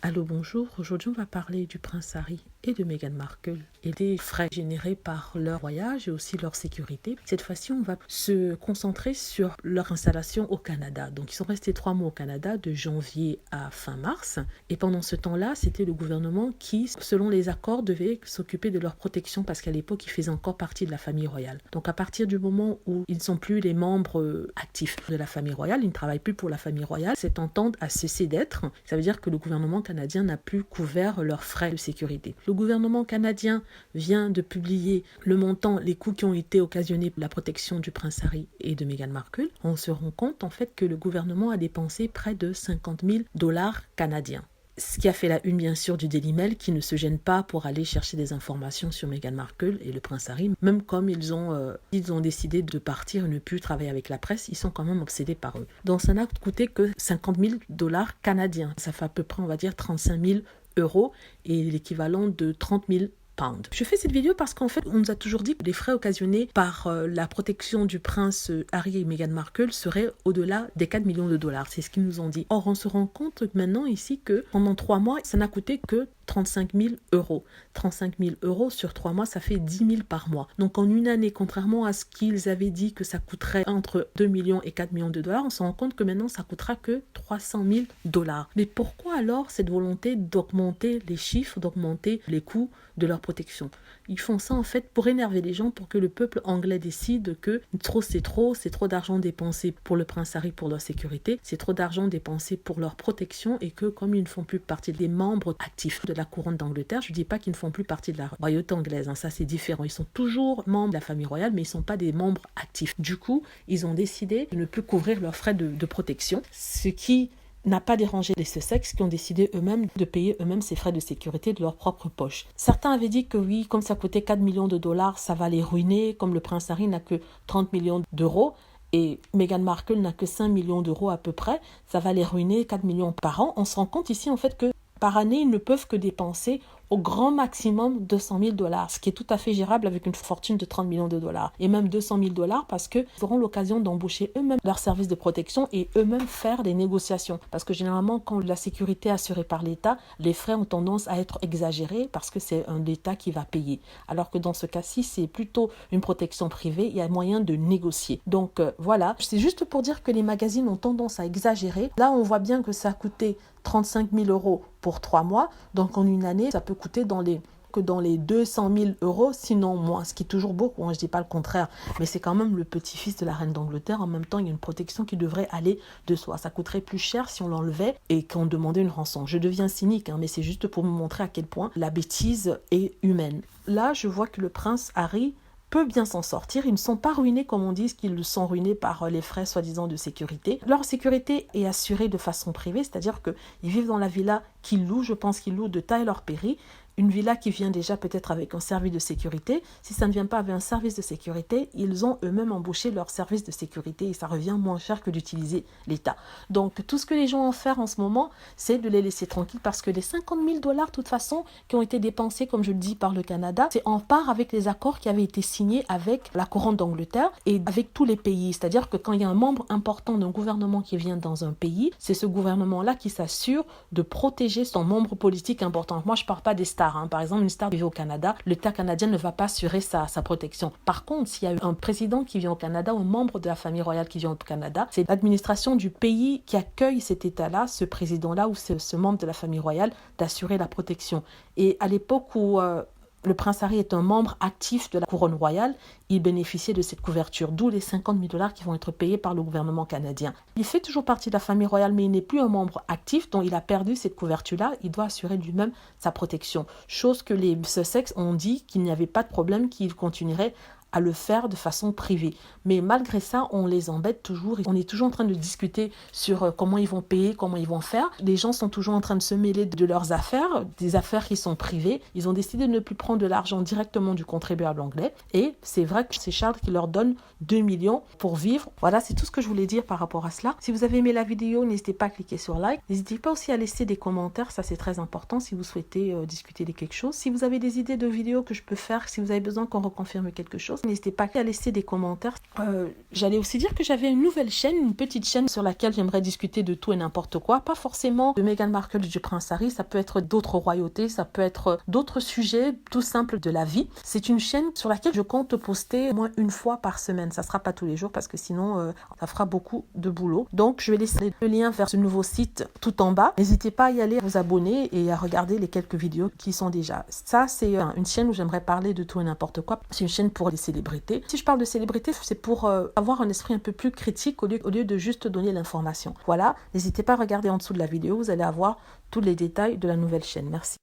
Allô, bonjour. Aujourd'hui, on va parler du prince Harry et de Meghan Markle et des frais générés par leur voyage et aussi leur sécurité. Cette fois-ci, on va se concentrer sur leur installation au Canada. Donc, ils sont restés 3 mois au Canada, de janvier à fin mars. Et pendant ce temps-là, c'était le gouvernement qui, selon les accords, devait s'occuper de leur protection parce qu'à l'époque, ils faisaient encore partie de la famille royale. Donc, à partir du moment où ils ne sont plus les membres actifs de la famille royale, ils ne travaillent plus pour la famille royale, cette entente a cessé d'être. Ça veut dire que le gouvernement canadien n'a plus couvert leurs frais de sécurité. Le gouvernement canadien vient de publier le montant, les coûts qui ont été occasionnés pour la protection du prince Harry et de Meghan Markle. On se rend compte en fait que le gouvernement a dépensé près de 50 000 dollars canadiens. Ce qui a fait la une, bien sûr, du Daily Mail, qui ne se gêne pas pour aller chercher des informations sur Meghan Markle et le prince Harry. Même comme ils ont décidé de partir et ne plus travailler avec la presse, ils sont quand même obsédés par eux. Donc ça n'a coûté que 50 000 dollars canadiens. Ça fait à peu près, on va dire, 35 000 euros et l'équivalent de 30 000 pounds. Je fais cette vidéo parce qu'en fait, on nous a toujours dit que les frais occasionnés par la protection du prince Harry et Meghan Markle seraient au-delà des 4 millions de dollars. C'est ce qu'ils nous ont dit. Or, on se rend compte maintenant ici que pendant 3 mois, ça n'a coûté que 35 000 euros. 35 000 euros sur 3 mois, ça fait 10 000 par mois. Donc en une année, contrairement à ce qu'ils avaient dit que ça coûterait entre 2 millions et 4 millions de dollars, on se rend compte que maintenant ça coûtera que 300 000 dollars. Mais pourquoi alors cette volonté d'augmenter les chiffres, d'augmenter les coûts de leur protection? Ils font ça en fait pour énerver les gens, pour que le peuple anglais décide que c'est trop d'argent dépensé pour le prince Harry pour leur sécurité, c'est trop d'argent dépensé pour leur protection et que comme ils ne font plus partie des membres actifs de la couronne d'Angleterre, je ne dis pas qu'ils ne font plus partie de la royauté anglaise, ça c'est différent, ils sont toujours membres de la famille royale mais ils ne sont pas des membres actifs. Du coup, ils ont décidé de ne plus couvrir leurs frais de protection, ce qui n'a pas dérangé les Sussex qui ont décidé eux-mêmes de payer eux-mêmes ces frais de sécurité de leur propre poche. Certains avaient dit que oui, comme ça coûtait 4 millions de dollars, ça va les ruiner, comme le prince Harry n'a que 30 millions d'euros et Meghan Markle n'a que 5 millions d'euros à peu près, ça va les ruiner 4 millions par an. On se rend compte ici en fait que par année, ils ne peuvent que dépenser au grand maximum 200 000 dollars, ce qui est tout à fait gérable avec une fortune de 30 millions de dollars. Et même 200 000 dollars parce qu'ils auront l'occasion d'embaucher eux-mêmes leur service de protection et eux-mêmes faire des négociations. Parce que généralement, quand la sécurité est assurée par l'État, les frais ont tendance à être exagérés parce que c'est l'État qui va payer. Alors que dans ce cas-ci, c'est plutôt une protection privée, il y a moyen de négocier. Donc voilà, c'est juste pour dire que les magazines ont tendance à exagérer. Là, on voit bien que ça a coûté 35 000 euros pour 3 mois. Donc en une année, ça peut coûter dans les 200 000 euros, sinon moins, ce qui est toujours beaucoup, je ne dis pas le contraire, mais c'est quand même le petit-fils de la reine d'Angleterre. En même temps, il y a une protection qui devrait aller de soi. Ça coûterait plus cher si on l'enlevait et qu'on demandait une rançon. Je deviens cynique, mais c'est juste pour vous montrer à quel point la bêtise est humaine. Là, je vois que le prince Harry peut bien s'en sortir. Ils ne sont pas ruinés comme on dit qu'ils sont ruinés par les frais soi-disant de sécurité. Leur sécurité est assurée de façon privée, c'est-à-dire qu'ils vivent dans la villa qu'ils louent, je pense qu'ils louent de Tyler Perry, une villa qui vient déjà peut-être avec un service de sécurité. Si ça ne vient pas avec un service de sécurité, ils ont eux-mêmes embauché leur service de sécurité et ça revient moins cher que d'utiliser l'État. Donc tout ce que les gens ont à faire en ce moment, c'est de les laisser tranquilles parce que les 50 000 dollars de toute façon qui ont été dépensés, comme je le dis, par le Canada, c'est en part avec les accords qui avaient été signés avec la couronne d'Angleterre et avec tous les pays. C'est-à-dire que quand il y a un membre important d'un gouvernement qui vient dans un pays, c'est ce gouvernement-là qui s'assure de protéger son membre politique important. Moi, je ne parle pas des stars. Par exemple, une star qui vit au Canada, l'État canadien ne va pas assurer sa protection. Par contre, s'il y a un président qui vient au Canada ou un membre de la famille royale qui vient au Canada, c'est l'administration du pays qui accueille cet État-là, ce président-là ou ce membre de la famille royale, d'assurer la protection. Et à l'époque où le prince Harry est un membre actif de la couronne royale, il bénéficiait de cette couverture, d'où les 50 000 dollars qui vont être payés par le gouvernement canadien. Il fait toujours partie de la famille royale, mais il n'est plus un membre actif, donc il a perdu cette couverture-là, il doit assurer lui-même sa protection. Chose que les Sussex ont dit qu'il n'y avait pas de problème, qu'il continuerait à le faire de façon privée. Mais malgré ça, on les embête toujours. On est toujours en train de discuter sur comment ils vont payer, comment ils vont faire. Les gens sont toujours en train de se mêler de leurs affaires, des affaires qui sont privées. Ils ont décidé de ne plus prendre de l'argent directement du contribuable anglais. Et c'est vrai que c'est Charles qui leur donne 2 millions pour vivre. Voilà, c'est tout ce que je voulais dire par rapport à cela. Si vous avez aimé la vidéo, n'hésitez pas à cliquer sur like. N'hésitez pas aussi à laisser des commentaires, ça c'est très important si vous souhaitez discuter de quelque chose. Si vous avez des idées de vidéos que je peux faire, si vous avez besoin qu'on reconfirme quelque chose, N'hésitez pas à laisser des commentaires. J'allais aussi dire que j'avais une nouvelle chaîne, une petite chaîne sur laquelle j'aimerais discuter de tout et n'importe quoi. Pas forcément de Meghan Markle et du prince Harry, ça peut être d'autres royautés, ça peut être d'autres sujets tout simples de la vie. C'est une chaîne sur laquelle je compte poster au moins une fois par semaine. Ça sera pas tous les jours parce que sinon ça fera beaucoup de boulot. Donc je vais laisser le lien vers ce nouveau site tout en bas. N'hésitez pas à y aller, à vous abonner et à regarder les quelques vidéos qui sont déjà. Ça, c'est une chaîne où j'aimerais parler de tout et n'importe quoi. C'est une chaîne pour les célébrités. Si je parle de célébrités, c'est pour avoir un esprit un peu plus critique au lieu de juste donner l'information. Voilà, n'hésitez pas à regarder en dessous de la vidéo, vous allez avoir tous les détails de la nouvelle chaîne. Merci.